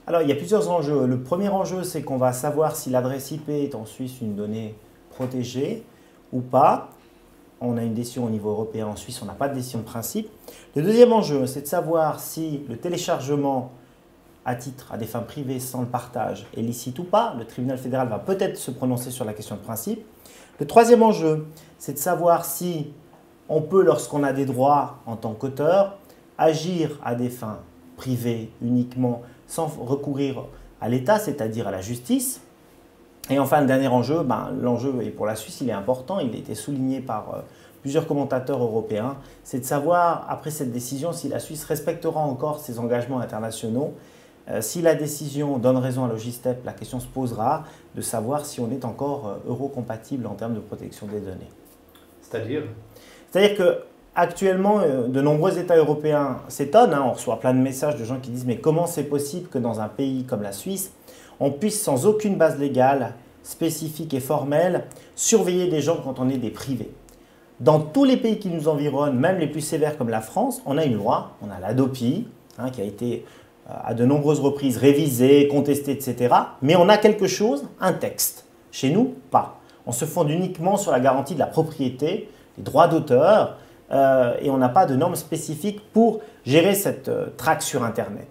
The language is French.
Alors, il y a plusieurs enjeux. Le premier enjeu, c'est qu'on va savoir si l'adresse IP est en Suisse une donnée protégée ou pas. On a une décision au niveau européen. En Suisse, on n'a pas de décision de principe. Le deuxième enjeu, c'est de savoir si le téléchargement à titre, à des fins privées, sans le partage, est licite ou pas. Le tribunal fédéral va peut-être se prononcer sur la question de principe. Le troisième enjeu, c'est de savoir si on peut, lorsqu'on a des droits en tant qu'auteur, agir à des fins privées uniquement sans recourir à l'État, c'est-à-dire à la justice. Et enfin, le dernier enjeu, l'enjeu, et pour la Suisse, il est important, il a été souligné par plusieurs commentateurs européens, c'est de savoir, après cette décision, si la Suisse respectera encore ses engagements internationaux. Si la décision donne raison à Logistep, la question se posera de savoir si on est encore eurocompatible en termes de protection des données. C'est-à-dire? C'est-à-dire qu'actuellement, de nombreux États européens s'étonnent, on reçoit plein de messages de gens qui disent « mais comment c'est possible que dans un pays comme la Suisse, on puisse sans aucune base légale, spécifique et formelle, surveiller des gens quand on est des privés ?» Dans tous les pays qui nous environnent, même les plus sévères comme la France, on a une loi, on a l'ADOPI, qui a été à de nombreuses reprises révisée, contestée, etc. Mais on a quelque chose, un texte. Chez nous, pas. On se fonde uniquement sur la garantie de la propriété, des droits d'auteur, et on n'a pas de normes spécifiques pour gérer cette traque sur Internet.